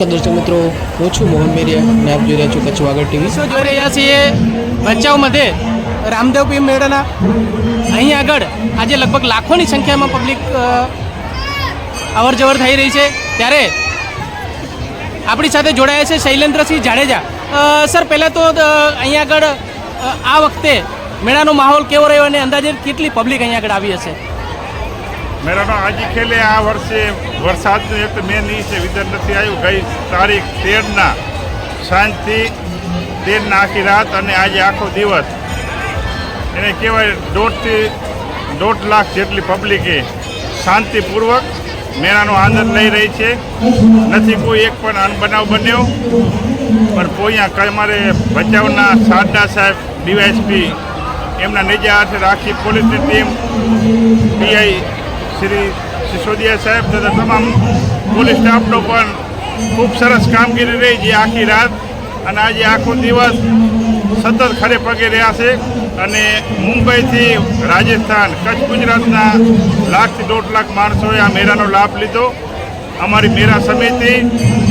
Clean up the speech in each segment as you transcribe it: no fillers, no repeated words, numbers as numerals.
દર્શક મિત્રો, હું છું મોહન મેરિયા અને આપ જોઈ રહ્યા છો કચ્છ વાગડ ટીવી. જોઈ રહ્યા છીએ ભચાઉ મધ્યે રામદેવપીર મેળાના અહીં આગળ આજે લગભગ લાખોની સંખ્યામાં પબ્લિક અવર જવર થઈ રહી છે. ત્યારે આપણી સાથે જોડાયા છે શૈલેન્દ્રસિંહ જાડેજા. સર, પહેલાં તો અહીં આગળ આ વખતે મેળાનો માહોલ કેવો રહ્યો અને અંદાજે કેટલી પબ્લિક અહીં આગળ આવી હશે? મેળાનો આજે ખેલે આ વર્ષે વરસાદનું એક મેન ઈ છે વિધર નથી આવ્યું. ગઈ તારીખ 13ના સાંજથી 13ના આખી રાત અને આજે આખો દિવસ એને કહેવાય 1.5 લાખ જેટલી પબ્લિકે શાંતિપૂર્વક મેળાનો આનંદ લઈ રહી છે. નથી કોઈ એક પણ અનબનાવ બન્યો. પણ અહીંયા અમારે ભચાઉના સારડા સાહેબ ડીવાયએસપી એમના નેજા હાથે રાખી પોલીસની ટીમ પીઆઈ શ્રી સિસોદિયા સાહેબ તથા તમામ પોલીસ સ્ટાફનો પણ ખૂબ સરસ કામગીરી રહી છે આખી રાત અને આજે આખો દિવસ સતત ખડે પગે રહ્યા છે. અને મુંબઈથી રાજસ્થાન, કચ્છ, ગુજરાતના 1 લાખથી 1.5 લાખ માણસોએ આ મેળાનો લાભ લીધો. અમારી મેળા સમિતિ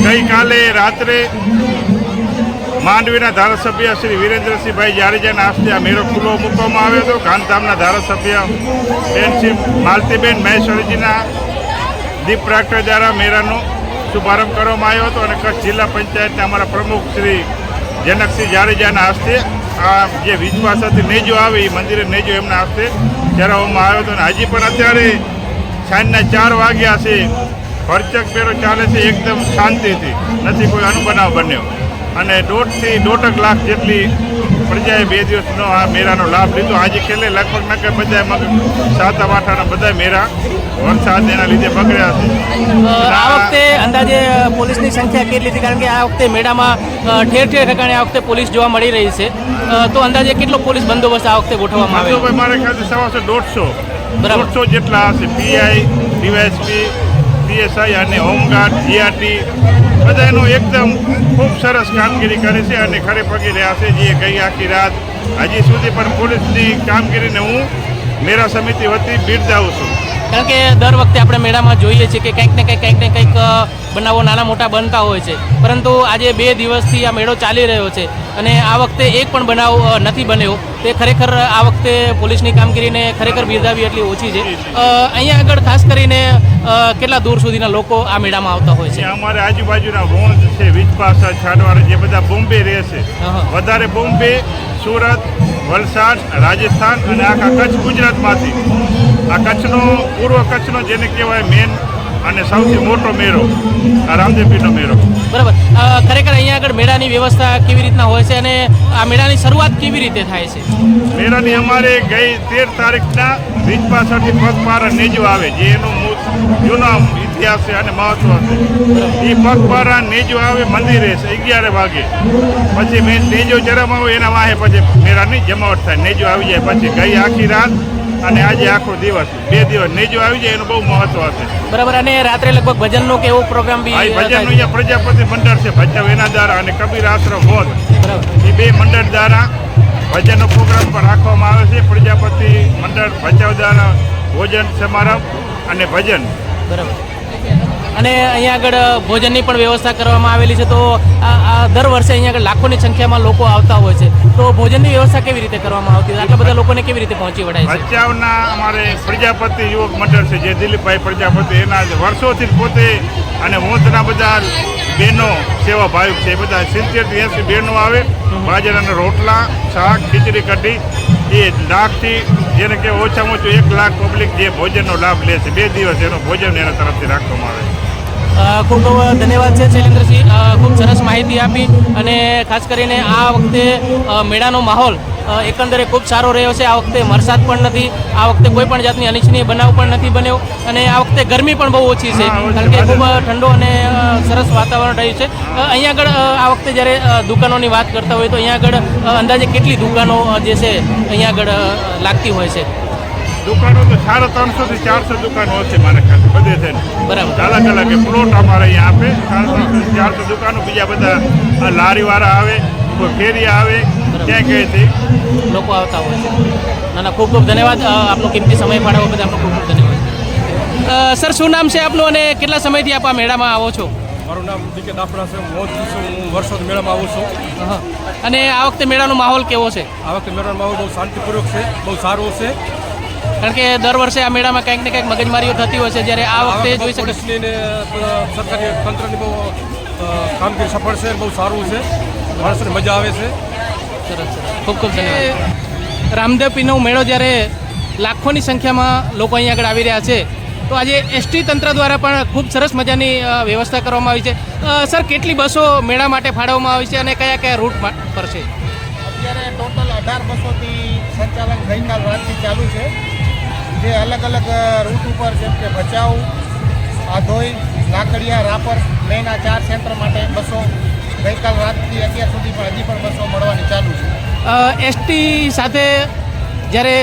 ગઈકાલે રાત્રે માંડવીના ધારાસભ્ય શ્રી વિરેન્દ્રસિંહભાઈ જાડેજાના હસ્તે આ મેળો ખુલ્લો મૂકવામાં આવ્યો હતો. ગાંધીધામના ધારાસભ્ય બેન શ્રી માલતીબેન મહેશ્વરીજીના દીપ પ્રાગટ્ય દ્વારા મેળાનો શુભારંભ કરવામાં આવ્યો હતો. અને કચ્છ જિલ્લા પંચાયતના અમારા પ્રમુખ શ્રી જનકસિંહ જાડેજાના હસ્તે આ જે વીજપાસાથી નેજો આવે એ મંદિરે નેજો એમના હસ્તે ચડાવવામાં આવ્યો હતો. અને હજી પણ અત્યારે સાંજના 4 વાગ્યા છે. ભરચક મેળો ચાલે છે એકદમ શાંતિથી, નથી કોઈ અનુબનાવ બન્યો. અને 1.5 લાખ જેટલી પ્રજાએ 2 દિવસનો આ મેળાનો લાભ લીધો. આજે ખેલે લગભગ નકે બધા સાતા વાઠાના બધા મેળા વરસાદ એના લીધે બગડ્યા છે. આ વખતે અંદાજે પોલીસની સંખ્યા કેટલી હતી? કારણ કે આ વખતે મેળામાં ઠેર ઠેર ઠેકાણે આ વખતે પોલીસ જોવા મળી રહી છે. તો અંદાજે કેટલો પોલીસ બંદોબસ્ત આ વખતે ગોઠવવામાં આવ્યો? મારે ખ્યાલથી 150 જેટલા હશે. પીઆઈ, ડીવાયએસપી, પીએસઆઈ અને હોમગાર્ડ, જીઆરટી બધા એનું એકદમ ખૂબ સરસ કામગીરી કરે છે અને ખડે પગી રહ્યા છે. જે ગઈ આખી રાત હજી સુધી પણ પોલીસની કામગીરીને હું મેળા સમિતિ વતી બિરદાવું છું. કારણ કે દર વખતે આપણે મેળામાં જોઈએ છીએ કે કંઈક ને કંઈક બનાવો નાના મોટા બનતા હોય છે. પરંતુ આજે 2 દિવસથી આ મેળો ચાલી રહ્યો છે અને આ વખતે એક પણ બનાવ નથી બન્યો. તે ખરેખર આ વખતે પોલીસની કામગીરીને ખરેખર બિરદાવી એટલી ઓછી છે. અહીંયા આગળ ખાસ કરીને કેટલા દૂર સુધીના લોકો આ મેળામાં આવતા હોય છે? અમારે આજુબાજુના વોંજ છે, વીજપાસા, છાડવાળા જે બધા બોમ્બે રહે છે, વધારે બોમ્બે, સુરત, વલસાડ, રાજસ્થાન અને આખા કચ્છ ગુજરાતમાંથી આ કચ્છનો પૂર્વ કચ્છનો જેને કહેવાય મેન અને સૌથી મોટો મેળો આ રામદેવપીરનો મેળો. બરાબર. ખરેખર અહીંયા આગળ મેળાની વ્યવસ્થા કેવી રીતના હોય છે અને આ મેળાની શરૂઆત કેવી રીતે થાય છે? મેળાની અમારે ગઈ 13 તારીખના વીજપાસાથી પગપાળા નેજો આવે જે એનો જૂનો ઇતિહાસ છે અને મહત્વ છે. એ પગપાળા નેજો આવે મંદિરે છે 11 વાગે. પછી મેં નેજો ચડાવવામાં આવે એના વાહે પછી મેળાની જમાવટ થાય. નેજો આવી જાય પછી ગઈ આખી રાત અને આજે આખો દિવસ 2 દિવસ નેજો આવી જાય એનું બહુ મહત્વ છે. બરાબર. અને રાત્રે લગભગ ભજનનો કે એવો પ્રોગ્રામ બી ભજનનું અહીંયા પ્રજાપતિ મંડળ છે ભચાઉ એના દ્વારા અને કબીર આશ્રમ હોત એ 2 મંડળ દ્વારા ભજનનો પ્રોગ્રામ પણ રાખવામાં આવે છે. પ્રજાપતિ મંડળ ભચાઉ દ્વારા ભોજન સમારંભ અને ભજન. બરાબર. અને અહીંયા આગળ ભોજનની પણ વ્યવસ્થા કરવામાં આવેલી છે. તો આ દર વર્ષે અહીંયા આગળ લાખોની સંખ્યામાં લોકો આવતા હોય છે. તો ભોજનની વ્યવસ્થા કેવી રીતે કરવામાં આવતી હોય? આટલા બધા લોકોને કેવી રીતે પહોંચી વળાય છે? ભચાઉના અમારે પ્રજાપતિ યુવક મંડળ છે જે દિલીપભાઈ પ્રજાપતિ એના વર્ષોથી પોતે અને હોંદના બધા બહેનો સેવા ભાવિક છે. એ બધા 70-80 બહેનો આવે. બાજરાના રોટલા, શાક, ખીચડી કઢી એ લાખથી જેને કે ઓછામાં ઓછું 1 લાખ પબ્લિક જે ભોજનનો લાભ લે છે. 2 દિવસ એનું ભોજન એના તરફથી રાખવામાં આવે છે. ખૂબ ખૂબ ધન્યવાદ છે શૈલેન્દ્રસિંહ. ખૂબ સરસ માહિતી આપી અને ખાસ કરીને આ વખતે મેળાનો માહોલ એકંદરે ખૂબ સારો રહ્યો છે. આ વખતે વરસાદ પણ નથી, આ વખતે કોઈ પણ જાતની અનિચ્છનીય બનાવ પણ નથી બન્યો અને આ વખતે ગરમી પણ બહુ ઓછી છે કારણ કે ખૂબ ઠંડો અને સરસ વાતાવરણ રહ્યું છે. અહીંયા આગળ આ વખતે જ્યારે દુકાનોની વાત કરતા હોય તો અહીંયા આગળ અંદાજે કેટલી દુકાનો જે છે અહીંયા આગળ લાગતી હોય છે? દુકાનો તો 350 થી 400 દુકાનો હશે મારા ખ્યાલ બધે થઈને. બરાબર. અલગ અલગ પ્લોટ અમારે અહીંયા આપે 350 થી 400 દુકાનો. બીજા બધા લારીવાળા આવે, કોઈ ફેરિયા આવે, ક્યાં ક્યાંથી લોકો આવતા હોય છે. ના, ખૂબ ખૂબ ધન્યવાદ. આપનો કિંમતી સમય ફાળવવા બદલ આપનો ખૂબ ખૂબ ધન્યવાદ. સર, શું નામ છે આપનું અને કેટલા સમયથી આપ આ મેળામાં આવો છો? મારું નામ ડીકે દાફડા છે. હું મોજ છું. હું વર્ષોથી મેળામાં આવું છું. હા. અને આ વખતે મેળાનો માહોલ કેવો છે? આ વખતે મેળાનો માહોલ બહુ શાંતિપૂર્વક છે, બહુ સારું છે. કારણ કે દર વર્ષે આ મેળામાં કંઈક ને કંઈક મગજમારીઓ થતી હોય છે, જ્યારે આ વખતે જોઈ શકે પોલીસની ને સરકારી તંત્રની બહુ કામગીરી સફળ છે, બહુ સારું છે. માણસોને મજા આવે છે. સરસ સરસ, ખૂબ ખૂબ ધન્યવાદ. રામદેવ પીરનો મેળો જ્યારે લાખોની સંખ્યામાં લોકો અહીં આગળ આવી રહ્યા છે, તો આજે એસટી તંત્ર દ્વારા પણ ખૂબ સરસ મજાની વ્યવસ્થા કરવામાં આવી છે. સર, કેટલી બસો મેળા માટે ફાળવવામાં આવી છે અને કયા કયા રૂટ પર છે? અત્યારે ટોટલ 18 બસોથી સંચાલન ગઈકાલ રાતથી ચાલુ છે, જે અલગ અલગ રૂટ ઉપર જેમ કે ભચાઉ, આધોઈ, લાકડિયા, રાપર મેના 4 સેન્ટર માટે બસો ગઈકાલ રાતથી અત્યાર સુધી પણ હજી પણ બસો મળવાની ચાલુ છે. એસટી સાથે જ્યારે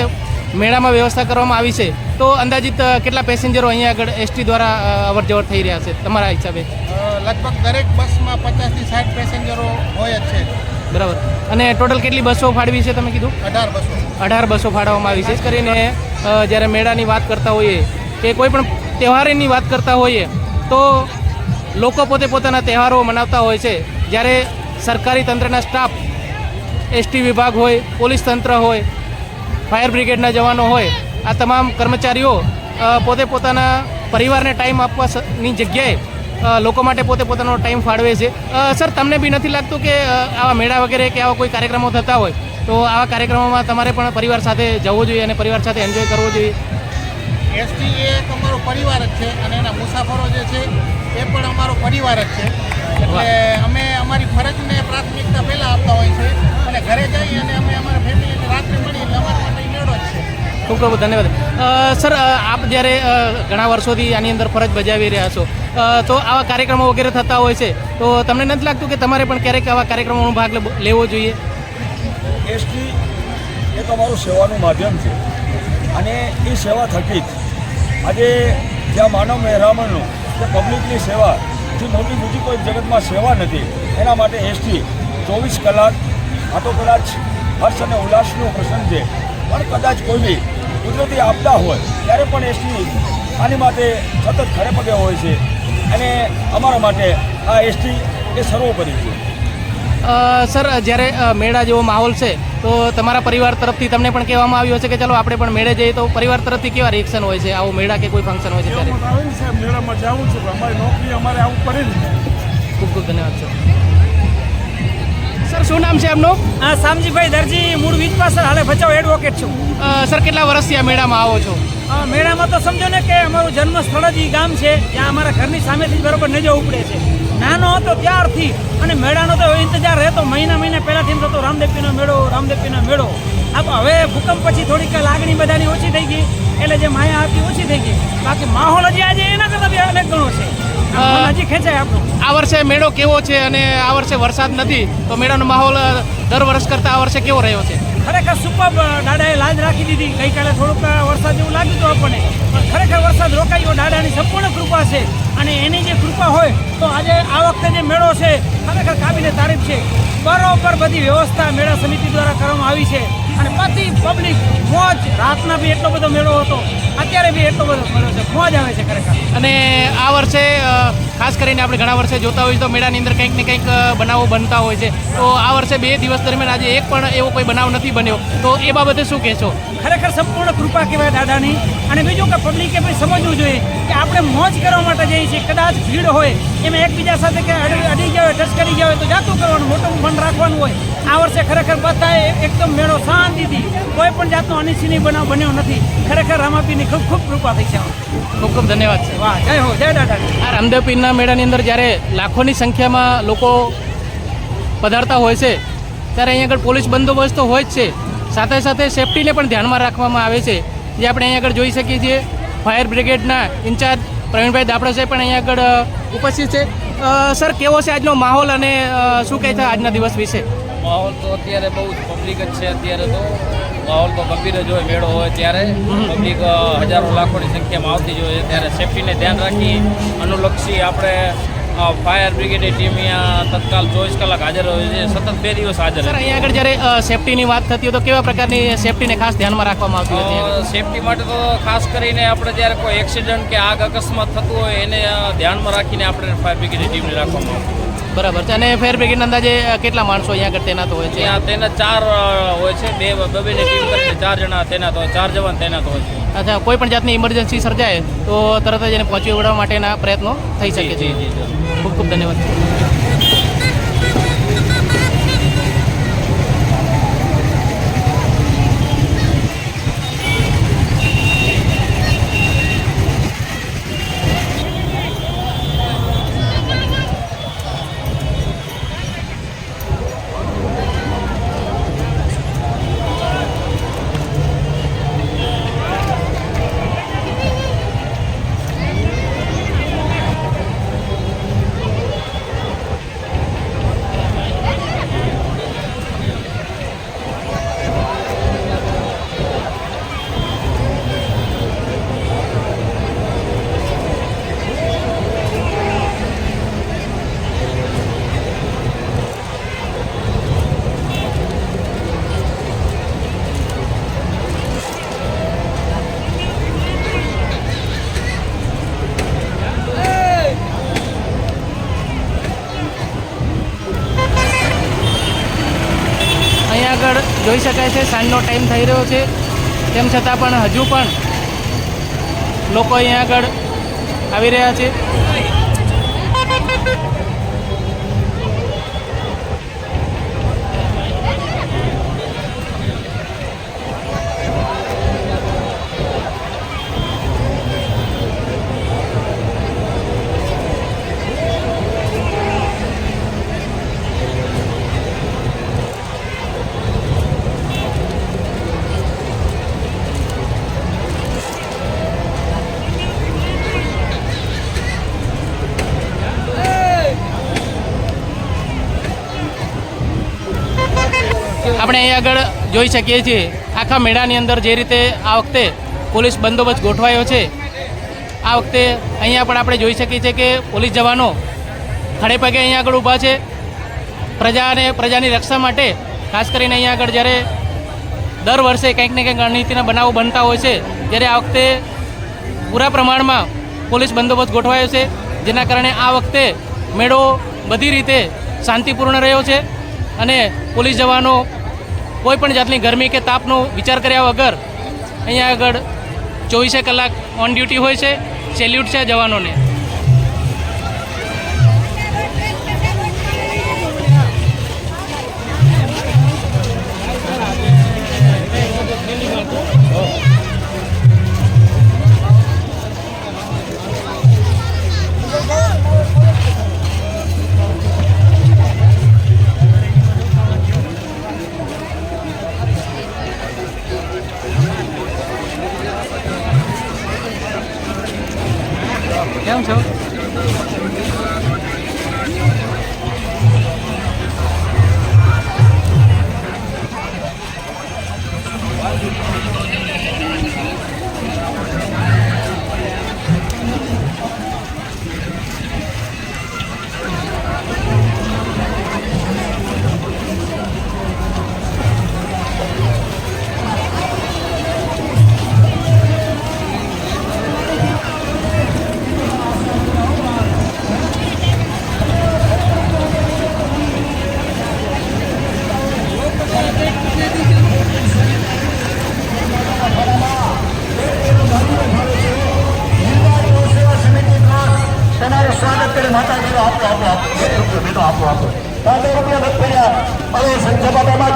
મેળામાં વ્યવસ્થા કરવામાં આવી છે, તો અંદાજિત કેટલા પેસેન્જરો અહીંયા આગળ એસટી દ્વારા અવર જવર થઈ રહ્યા છે તમારા હિસાબે? લગભગ દરેક બસમાં 50 થી 60 પેસેન્જરો હોય જ છે. બરાબર. અને ટોટલ કેટલી બસો ફાળવી છે તમે કીધું? 18 બસો. 18 બસો ફાળવવામાં આવી છે. ખાસ કરીને જ્યારે મેળાની વાત કરતા હોઈએ કે કોઈ પણ તહેવારની વાત કરતા હોઈએ, તો લોકો પોતે પોતાના તહેવારો મનાવતા હોય છે. જ્યારે સરકારી તંત્રના સ્ટાફ, એસટી વિભાગ હોય, પોલીસ તંત્ર હોય, ફાયર બ્રિગેડના જવાનો હોય, આ તમામ કર્મચારીઓ પોતે પોતાના પરિવારને ટાઈમ આપવાની જગ્યાએ લોકો માટે પોતે પોતાનો ટાઈમ ફાળવે છે. સર, તમને બી નથી લાગતું કે આવા મેળા વગેરે કે આવા કોઈ કાર્યક્રમો થતા હોય, તો આવા કાર્યક્રમોમાં તમારે પણ પરિવાર સાથે જવું જોઈએ અને પરિવાર સાથે એન્જોય કરવો જોઈએ? એસટી એ એક અમારો પરિવાર જ છે અને એના મુસાફરો જે છે એ પણ અમારો પરિવાર જ છે. એટલે અમે અમારી ફરજને પ્રાથમિકતા પહેલાં આપતા હોય છે અને ઘરે જઈ અને અમે અમારા ફેમિલીને રાત્રે મળી એટલે અમારા માટે મેળો જ છે. ખૂબ ખૂબ ધન્યવાદ. સર, આપ જ્યારે ઘણા વર્ષોથી આની અંદર ફરજ બજાવી રહ્યા છો, તો આવા કાર્યક્રમો વગેરે થતા હોય છે, તો તમને નથી લાગતું કે તમારે પણ ક્યારેક આવા કાર્યક્રમોનો ભાગ લેવો જોઈએ? એસટી એક અમારું સેવાનું માધ્યમ છે અને એ સેવા થકી જ આજે જ્યાં માનવ મહેરામણનો કે પબ્લિકની સેવા જે મોટી બીજી કોઈ જગતમાં સેવા નથી, એના માટે એસટી 24 કલાક આ તો કદાચ હર્ષ અને ઉલ્લાસનો પ્રસંગ છે, પણ કદાચ કોઈ બી કુદરતી આપદા હોય ત્યારે પણ એસટી આની માટે સતત ખડે પગે હોય છે અને અમારા માટે આ એસટી એ સર્વોપરી છે. સર, જ્યારે મેળા જેવો માહોલ છે, તો તમારા પરિવાર તરફથી તમને પણ કહેવામાં આવ્યું હશે કે ચાલો આપણે પણ મેળે જઈએ, તો પરિવાર તરફથી કેવા રિએક્શન હોય છે આવો મેળા કે કોઈ ફંક્શન હોય છે ત્યારે? આવે ને સાહેબ, મેળામાં જવું છું, અમારી નોકરી અમારે આવું પડે ને. ખૂબ ખૂબ ધન્યવાદ સર. સર, શું નામ છે આપનું? શામજીભાઈ દરજી, મૂળ વીજ પાસર, હાલે ભચાઉ એડવોકેટ છું. સર, કેટલા વર્ષથી આ મેળામાં આવો છો? મેળામાં તો સમજો ને કે અમારું જન્મ સ્થળ જ ઈ ગામ છે, જ્યાં અમારા ઘરની સામેથી જ બરોબર નજર ઉપડે છે. નાનો હતો ત્યારથી અને મેળાનો તો ઇંતજાર રહેતો, મહિના પહેલાંથી એમ થતો રામદેવપીરનો મેળો, રામદેવપીરનો મેળો. હવે ભૂકંપ પછી થોડીક લાગણી બધાની ઓછી થઈ ગઈ, એટલે જે માયા હતી ઓછી થઈ ગઈ. બાકી માહોલ હજી આજે એના કરતાં બી અનેક ગણો છે, હજી ખેંચાય આપણું. આ વર્ષે મેળો કેવો છે અને આ વર્ષે વરસાદ નથી, તો મેળાનો માહોલ દર વર્ષ કરતાં આ વર્ષે કેવો રહ્યો છે? ખરેખર સુપર. દાદાએ લાજ રાખી દીધી. ગઈકાલે થોડુંક વરસાદ જેવું લાગ્યું હતું આપણને, પણ ખરેખર વરસાદ રોકાયો. દાદાની સંપૂર્ણ કૃપા છે અને એની જે કૃપા હોય તો આજે આ વખતે જે મેળો છે ખરેખર કાબિલે તારીફ છે. બરોબર બધી વ્યવસ્થા મેળા સમિતિ દ્વારા કરવામાં આવી છે અને બધી પબ્લિક મોજ. રાતના બી એટલો બધો મેળો હતો, અત્યારે બી એટલો બધો મેળો છે, મોજ આવે છે ખરેખર. અને આ વર્ષે ખાસ કરીને આપણે ઘણા વર્ષે જોતા હોઈએ તો મેળાની અંદર કંઈક ને કંઈક બનાવો બનતા હોય છે, તો આ વર્ષે 2 દિવસ દરમિયાન આજે એક પણ એવો કોઈ બનાવ નથી બન્યો, તો એ બાબતે શું કહેશો? ખરેખર સંપૂર્ણ કૃપા કહેવાય દાદાની. અને બીજું કે પબ્લિકે ભાઈ સમજવું જોઈએ કે આપણે મોજ કરવા માટે જઈએ છીએ. કદાચ ભીડ હોય એમાં એકબીજા સાથે કે અડી ગયા હોય, ટચ કરી ગયા હોય તો જાતું કરવાનું, મોટું મન રાખવાનું હોય. આ વર્ષે ખરેખર બધાએ એકદમ મેળો શાંતિથી, કોઈ પણ જાતનો અનિચ્છનીય બનાવ બન્યો નથી. ખરેખર રામાપીરની ખૂબ ખૂબ કૃપા થઈ છે. ખૂબ ખૂબ ધન્યવાદ છે. વાહ, જય હો, જય દાદા. આ રામદેવ પીરના મેળાની અંદર જ્યારે લાખોની સંખ્યામાં લોકો પધારતા હોય છે, ત્યારે અહીં આગળ પોલીસ બંદોબસ્ત તો હોય જ છે, સાથે સાથે સેફટીને પણ ધ્યાનમાં રાખવામાં આવે છે. જે આપણે અહીં આગળ જોઈ શકીએ છીએ, ફાયર બ્રિગેડના ઇન્ચાર્જ પ્રવીણભાઈ દાપડા સાહેબ પણ અહીં આગળ ઉપસ્થિત છે. સર, કેવો છે આજનો માહોલ અને શું કહે છે આજના દિવસ વિશે? માહોલ તો અત્યારે બહુ જ પબ્લિક જ છે. અત્યારે તો માહોલ તો ગંભીર જ હોય. મેળો હોય ત્યારે પબ્લિક હજારો લાખોની સંખ્યામાં આવતી જ હોય, ત્યારે સેફટીને ધ્યાન રાખી અનુલક્ષી આપણે ફાયર બ્રિગેડની ટીમ અહીંયા તત્કાલ 24 કલાક હાજર હોય છે, સતત 2 દિવસ હાજર સર રહે. અહીંયા આગળ જ્યારે સેફટીની વાત થતી હોય તો કેવા પ્રકારની સેફટીને ખાસ ધ્યાનમાં રાખવામાં આવતી હતી અહીંયા આગળ? સેફટી માટે તો ખાસ કરીને આપણે જ્યારે કોઈ એક્સિડન્ટ કે આગ અકસ્માત થતું હોય એને ધ્યાનમાં રાખીને આપણે ફાયર બ્રિગેડની ટીમને રાખવામાં આવે. બરાબર છે. અને ફાયર બ્રિગેડના અંદાજે કેટલા માણસો અહીંયા આગળ તૈનાત હોય છે? ત્યાં તેના 4 હોય છે, બેની ટીમ કરીને 4 જણા તૈનાત હોય, 4 જવાન તૈનાત હોય છે. અચ્છા, કોઈ પણ જાતની ઇમરજન્સી સર્જાય તો તરત જ એને પહોંચી વળવા માટેના પ્રયત્નો થઈ શકે છે. જી, જી, જી. ખૂબ ખૂબ ધન્યવાદ. આગળ જોઈ શકાય છે સાંજનો ટાઈમ થઈ રહ્યો છે, તેમ છતાં પણ હજુ પણ લોકો અહીંયા આગળ આવી રહ્યા છે. આપણે અહીં આગળ જોઈ શકીએ છીએ આખા મેળાની અંદર જે રીતે આ વખતે પોલીસ બંદોબસ્ત ગોઠવાયો છે. આ વખતે અહીંયા પણ આપણે જોઈ શકીએ છીએ કે પોલીસ જવાનો ખડે પગે અહીંયા આગળ ઊભા છે પ્રજા અને પ્રજાની રક્ષા માટે. ખાસ કરીને અહીંયા આગળ જ્યારે દર વર્ષે કંઈક ને કંઈક અનીતિના બનાવો બનતા હોય છે, જ્યારે આ વખતે પૂરા પ્રમાણમાં પોલીસ બંદોબસ્ત ગોઠવાયો છે, જેના કારણે આ વખતે મેળો બધી રીતે શાંતિપૂર્ણ રહ્યો છે અને પોલીસ જવાનો કોઈ પણ જાતની ગરમી કે તાપનો વિચાર કર્યા વગર અહીંયા આગળ 24 કલાક ઓન ડ્યુટી હોય છે. સેલ્યુટ છે જવાનોને. કેમ છો?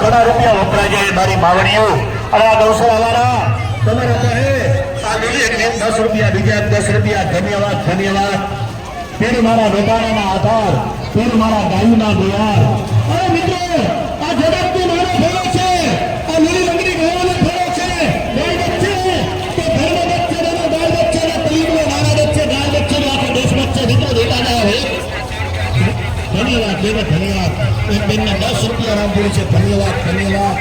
ઘણા રૂપિયા વપરાય જાય મારી માવણીઓ અને આ ગૌશાળાવાળા તમારા કહે આ લીલી 10 રૂપિયા, બીજા 10 રૂપિયા. ધન્યવાદ, ધન્યવાદ. પીર મારા રોકાણાના આધાર, પીર મારા ગાયુના દુવાર. અરે મિત્રો, આ જગતનો મારો ફેરો છે, આ લીલી લંગડી ગયોનો ફેરો છે. ગાય વચ્ચે તો ધર્મ વચ્ચે અને ગાય વચ્ચે અને તલીમનો નાના વચ્ચે ગાય વચ્ચે આખા દેશ વચ્ચે મિત્રો દેતા ના હોય. ધન્યવાદ, ધન્યવાદ. એક બેનને 10 રૂપિયા રામપુરી છે. ધન્યવાદ, ધન્યવાદ.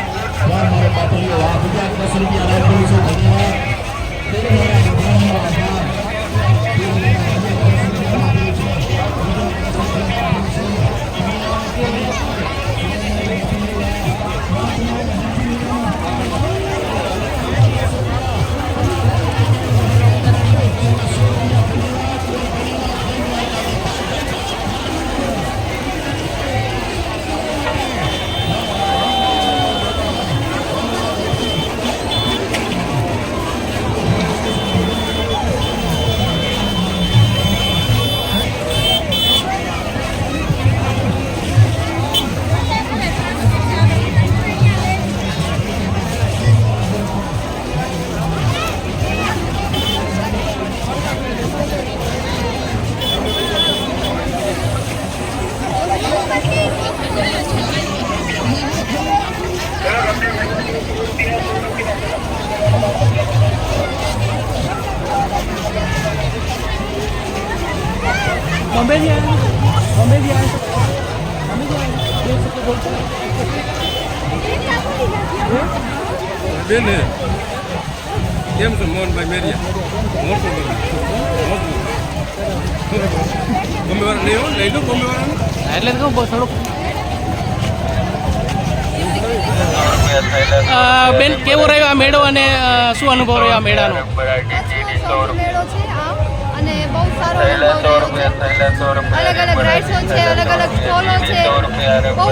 વાહ મારો પાટલીઓ, વાહ. બીજા 10 રૂપિયા રામપુરી છે. ધન્યવાદ. ધન્યવાદ. બોમ્બેથી આવ્યા બોમ્બેથી આવ્યા બેન કેમ છો મોહનભાઈ મેરિયા મોટું બોમ્બે વાળા નહીં હોય લઈ લો બોમ્બે વાળાને એટલે તો કહું થોડુંક બેન કેવો રહ્યો આ મેળો અને શું અનુભવ રહ્યો આ મેળાનો? મેળો છે આ અને બહુ સારો અનુભવ રહ્યો છે. અલગ અલગ રાઇડ્સો છે, અલગ અલગ સ્ટોલો છે, બહુ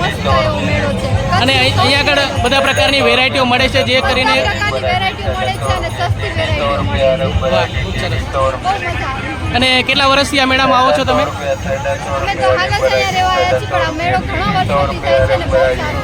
મસ્ત એવો મેળો છે. અને અહીંયા આગળ બધા પ્રકારની વેરાયટીઓ મળે છે જે કરીને બધા પ્રકારની વેરાયટીઓ મળે છે અને સસ્તી વેરાયટીઓ મળે છે. વાહ, ખૂબ સરસ. બહુ મજા આવે. અને કેટલા વર્ષથી આ મેળામાં આવો છો તમે? અમે તો હાલ જ અહીંયા રહેવા આવ્યા છીએ પણ આ મેળો ઘણા વર્ષોથી થાય છે અને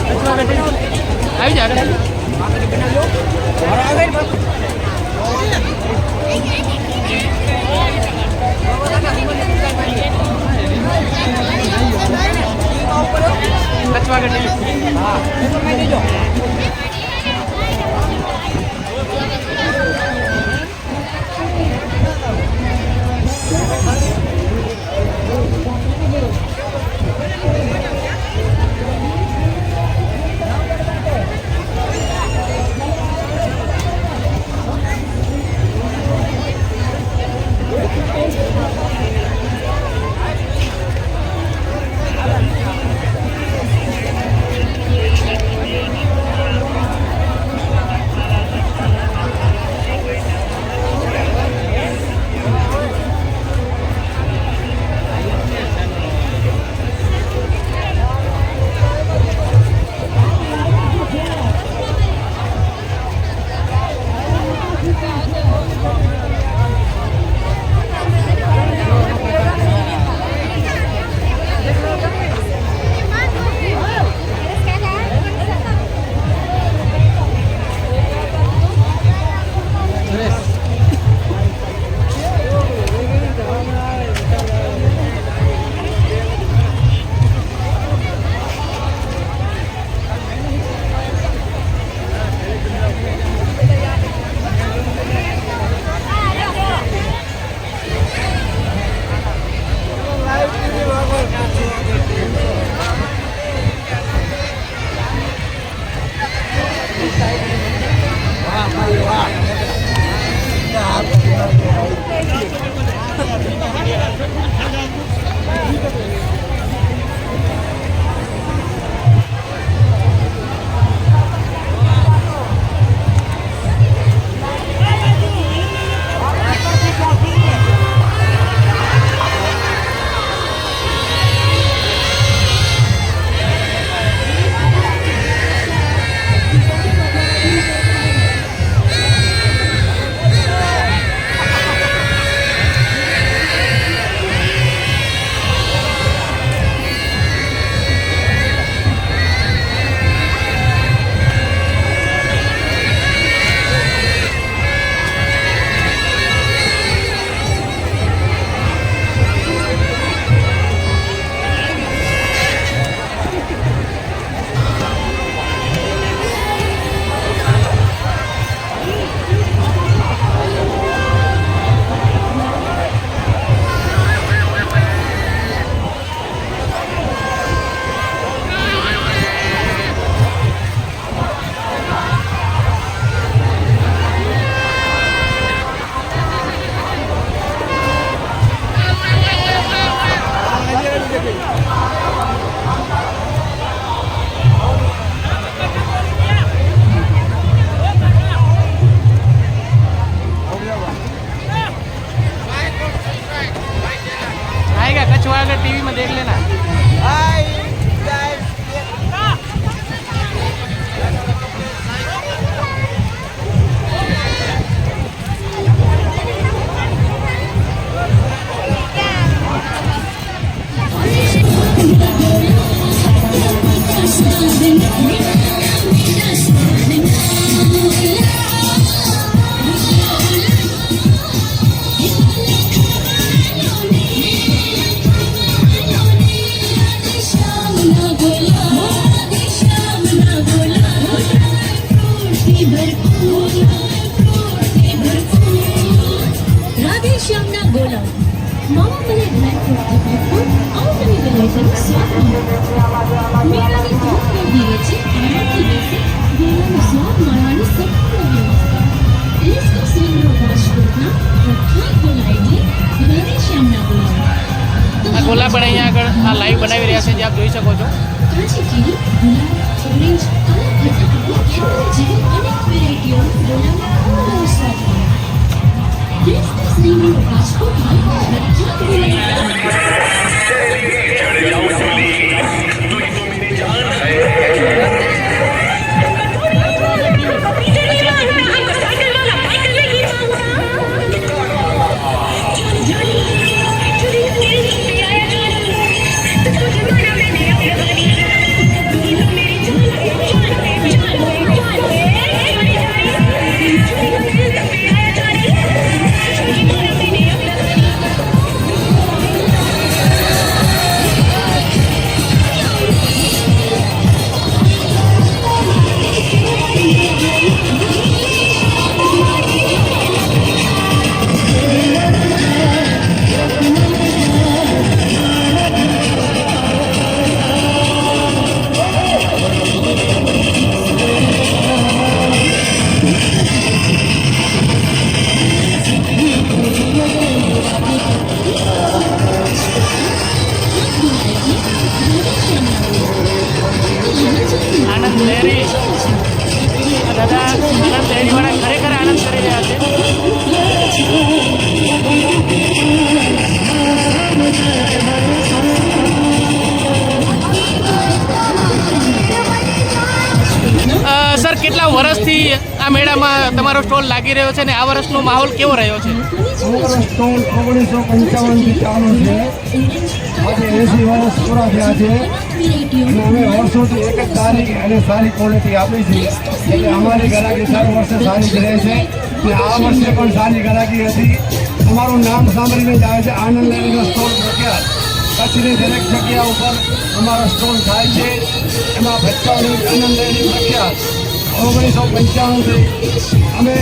બહુ સારો થાય છે. આવી જાય આગળ. કચવા हुआ अगर टीवी में देख लेना। આ ગોલા પણ અહીંયા આગળ આ લાઈવ બનાવી રહ્યા છે જે આપ જોઈ શકો છો. આનંદ લહેરી દાદા આનંદ લહેરીવાળા ખરેખર આનંદ કરી રહ્યા છે. સર કેટલા વર્ષથી આ મેળામાં તમારો સ્ટોલ લાગી રહ્યો છે ને આ વર્ષનો માહોલ કેવો રહ્યો છે? અમારો સ્ટોલ 1955થી ચાલુ છે. આજે 80 વર્ષ પૂરા થયા છે અને અમે વર્ષોથી એક જ તારીખ અને સારી ક્વોલિટી આપી છે એટલે અમારી ગ્રાહકી દર વર્ષે સારી જ રહે છે અને આ વર્ષે પણ સારી ગ્રાહકી હતી. અમારું નામ સાંભળીને જ આવે છે આનંદ લહેરીનો સ્ટોલ પ્રખ્યાત. કચ્છની દરેક જગ્યા ઉપર અમારો સ્ટોલ થાય છે. એમાં ભચાઉની આનંદ લહેરી પ્રખ્યાત 1995થી અમે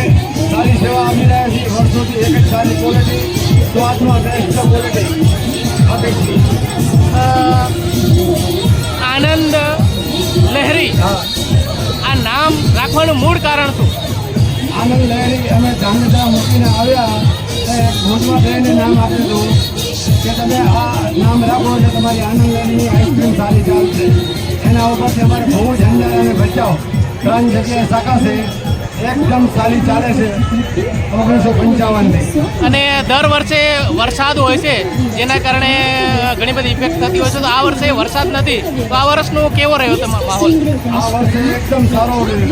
સારી સેવા આપી રહ્યા છીએ. વર્ષોથી એક જ સારી ક્વોલિટી, સ્વાદમાં બેસ્ટ ક્વોલિટી આપે છે. આનંદ લહેરી આ નામ રાખવાનું મૂળ કારણ શું? આનંદ લહેરી અમે ધાંગધ્રા મૂકીને આવ્યા ભોજમાં જઈને નામ આપ્યું હતું કે તમે આ નામ રાખો એટલે તમારી આનંદ લહેરીની આઈસ્ક્રીમ સારી ચાલશે. એના ઉપરથી અમારે બહુ જ અંજાર અને ભચાઉ 3 જગ્યાએ શાખા છે, એકદમ સારી ચાલે છે 1955ની. અને દર વર્ષે વરસાદ હોય છે જેના કારણે ઘણી બધી ઇફેક્ટ થતી હોય છે, તો આ વર્ષે વરસાદ નથી તો આ વર્ષનો કેવો રહ્યો તમારો માહોલ? આ વર્ષે એકદમ સારો રહ્યો.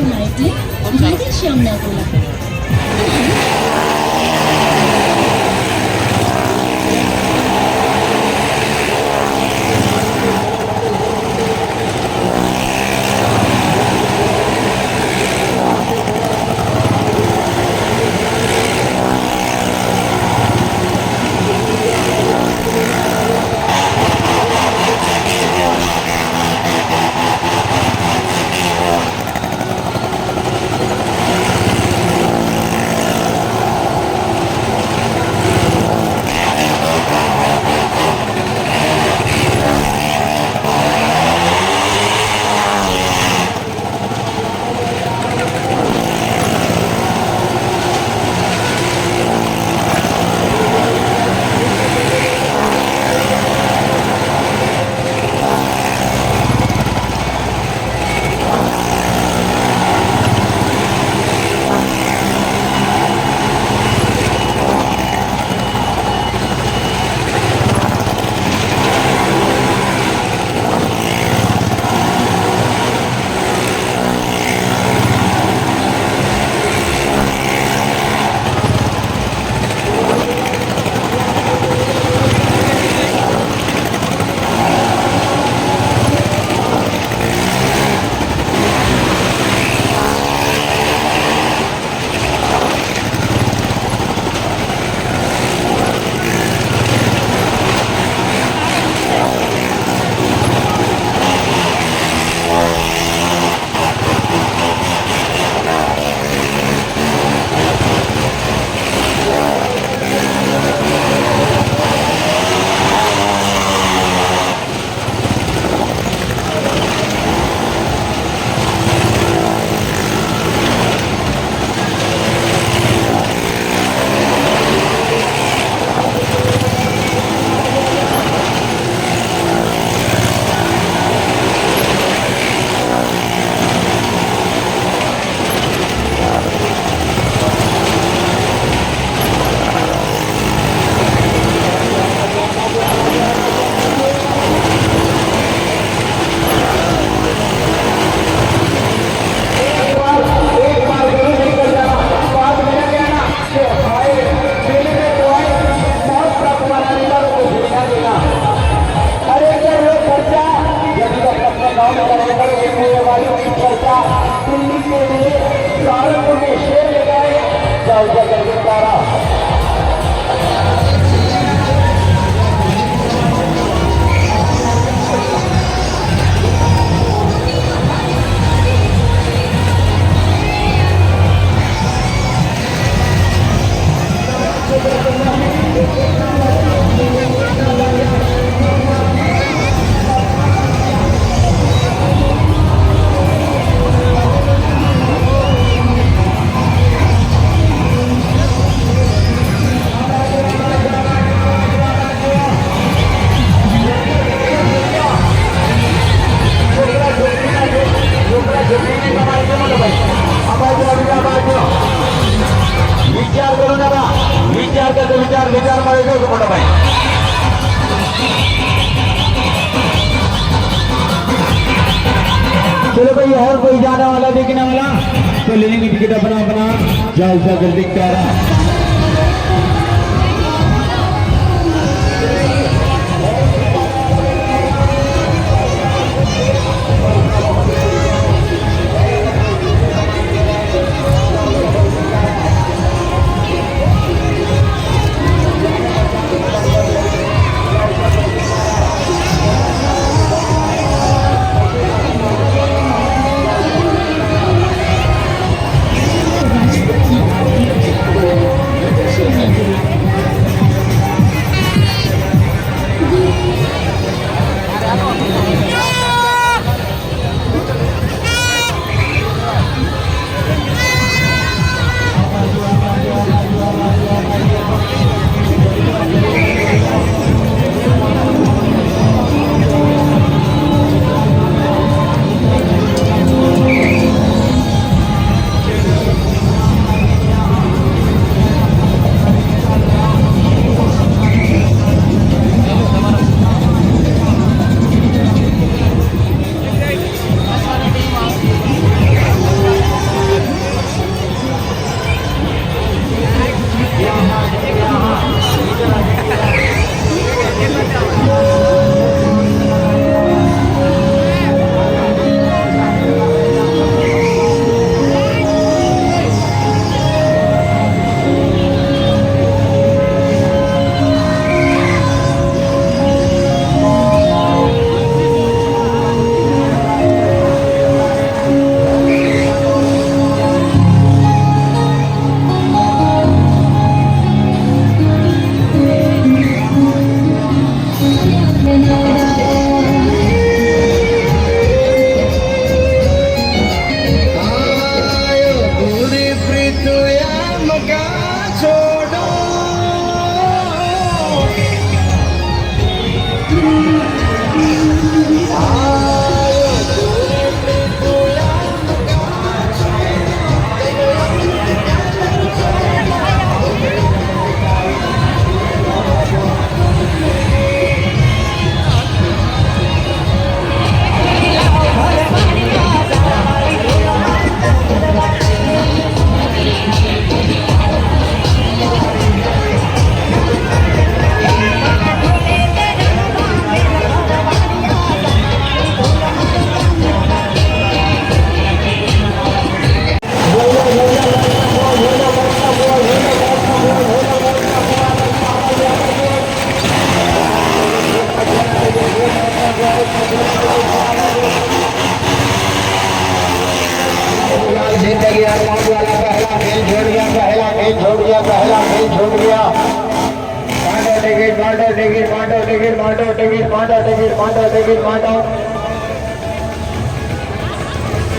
और कोई जाने वाला देखने वाला तो ले लेंगे टिकट अपना अपना जाओ जाकर दिखता रहा।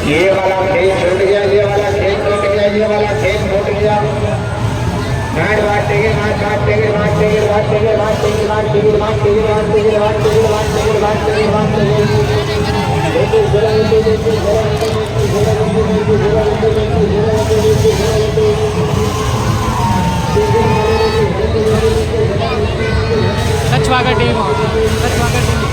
ये वाला खेल छूट गया, ये वाला खेल छूट गया, ये वाला खेल छूट गया। नाट वाटेंगे, नाट काटेंगे, वाटेंगे, वाटेंगे, वाटेंगे, वाटेंगे, वाटेंगे, वाटेंगे, वाटेंगे, वाटेंगे, वाटेंगे, वाटेंगे। કચ્છવાગા ટીમ કચ્છવાગા ટીમ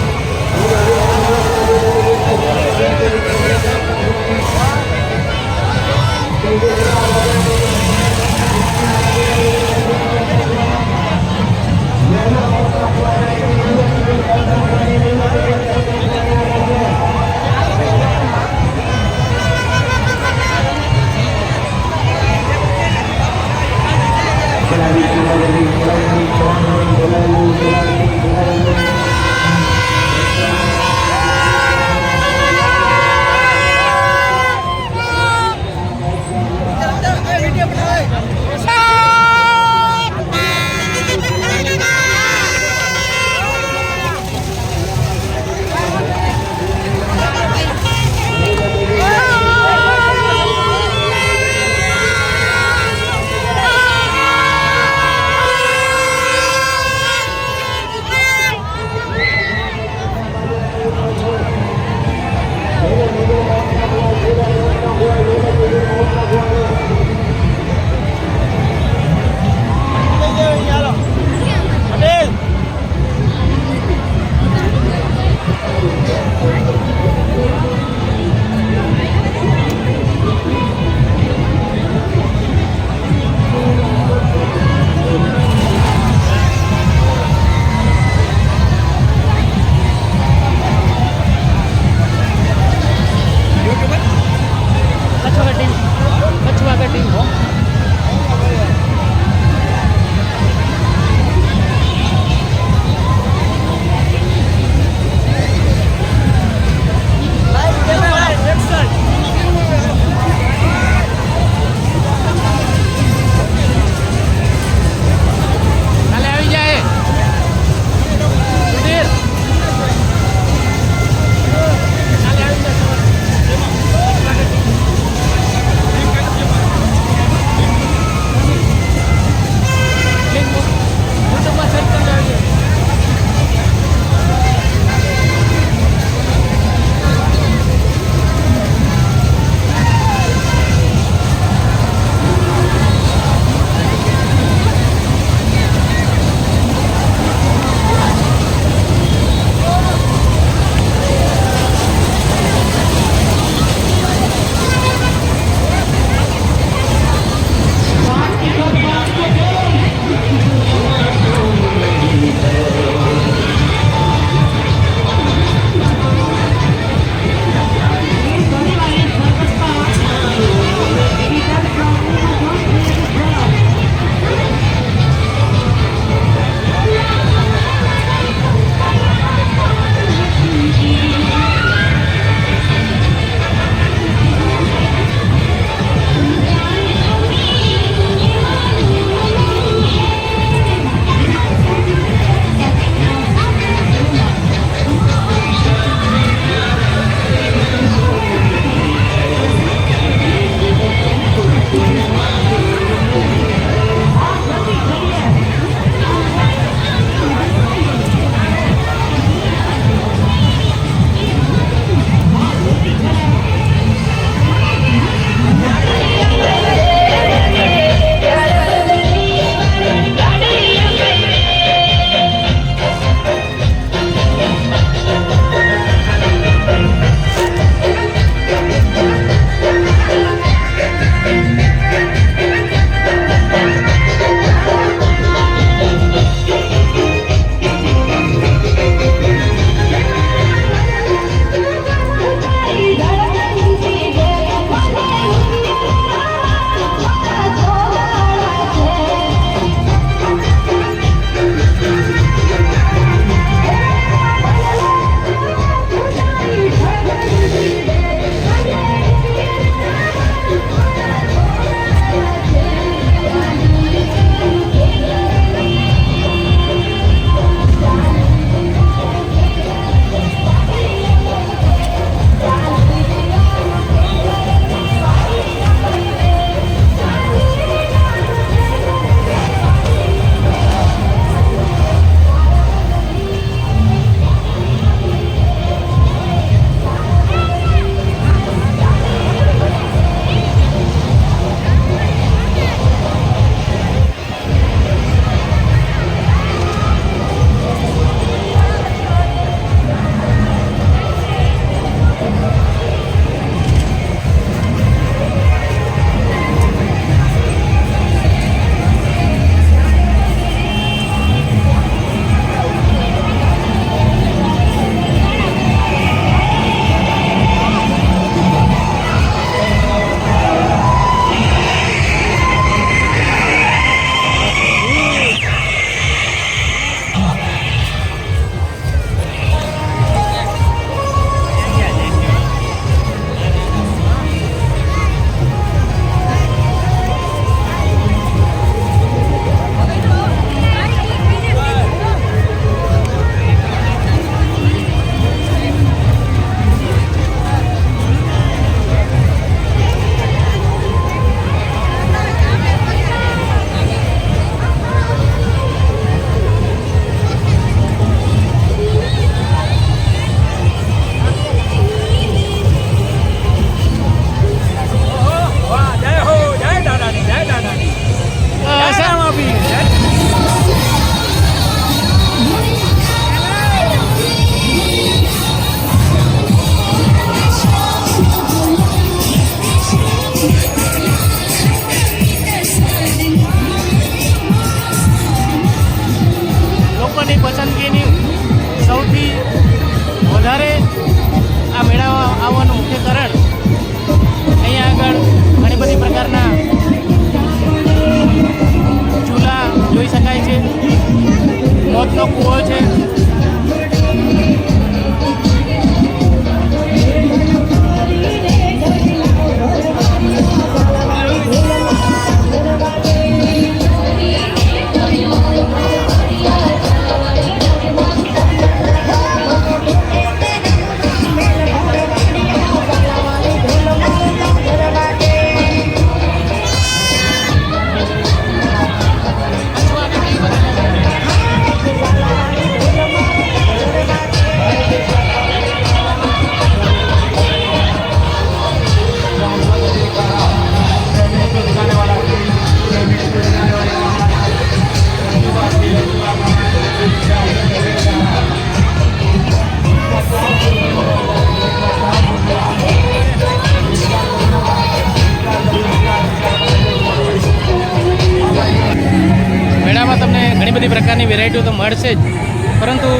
મળશે જ, પરંતુ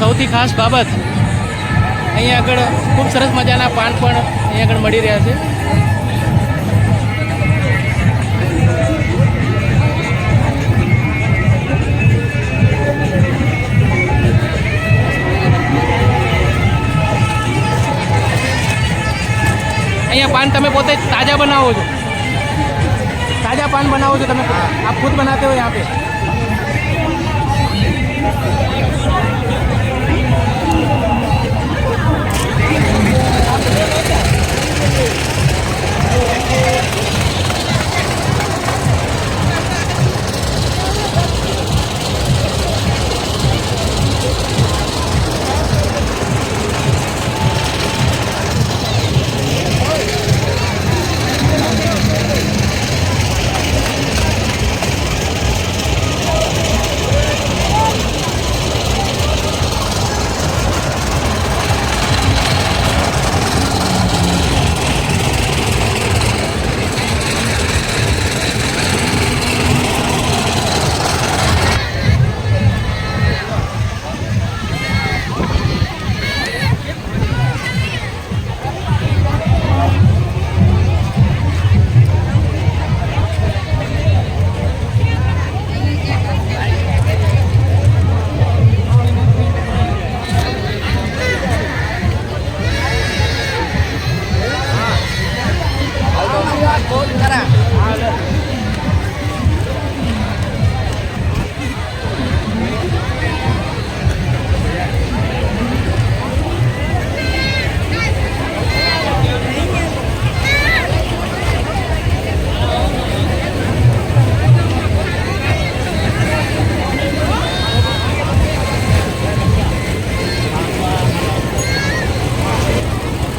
સૌથી ખાસ બાબત અહીંયા આગળ ખૂબ સરસ મજાના પાન પણ અહીંયા આગળ મળી રહ્યા છે. અહીંયા પાન તમે પોતે તાજા બનાવો છો? ताज़ा पान बनाओ जो તમે आप खुद बनाते हो यहाँ पे?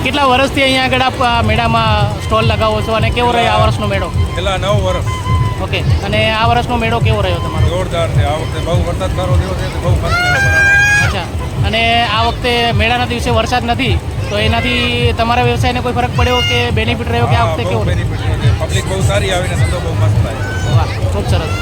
કેટલા વર્ષથી અહીંયા આગળ આપ આ મેળામાં સ્ટોલ લગાવો છો અને કેવો રહ્યો આ વર્ષનો મેળો? છેલ્લા 9 વર્ષ. ઓકે, અને આ વર્ષનો મેળો કેવો રહ્યો તમારો? જોરદાર છે. આ વખતે બહુ વરસાદવાળો દિવસ છે, બહુ મસ્ત મેળો ભરાયો. અચ્છા, અને આ વખતે મેળાના દિવસે વરસાદ નથી તો એનાથી તમારા વ્યવસાયને કોઈ ફરક પડ્યો કે બેનિફિટ રહ્યો કે આ વખતે કેવો? બેનિફિટ છે. પબ્લિક બહુ સારી આવીને ધંધો બહુ મસ્ત થાય. વાહ, ખૂબ સરસ.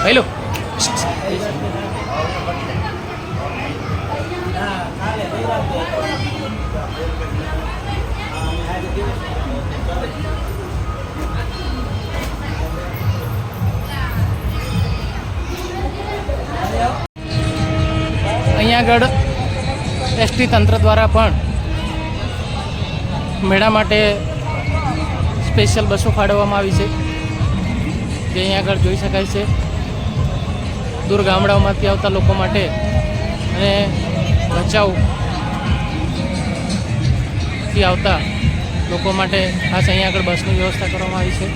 ભાઈ લો અહીંયા આગળ એસટી તંત્ર દ્વારા પણ મેળા માટે સ્પેશિયલ બસો ફાળવવામાં આવી છે, જે અહીંયા આગળ જોઈ શકાય છે. દૂર ગામડાઓમાંથી આવતા લોકો માટે અને ભચાઉથી આવતા લોકો માટે ખાસ અહીંયા આગળ બસની વ્યવસ્થા કરવામાં આવી છે.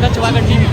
કચ્છ વાગડ ટીવી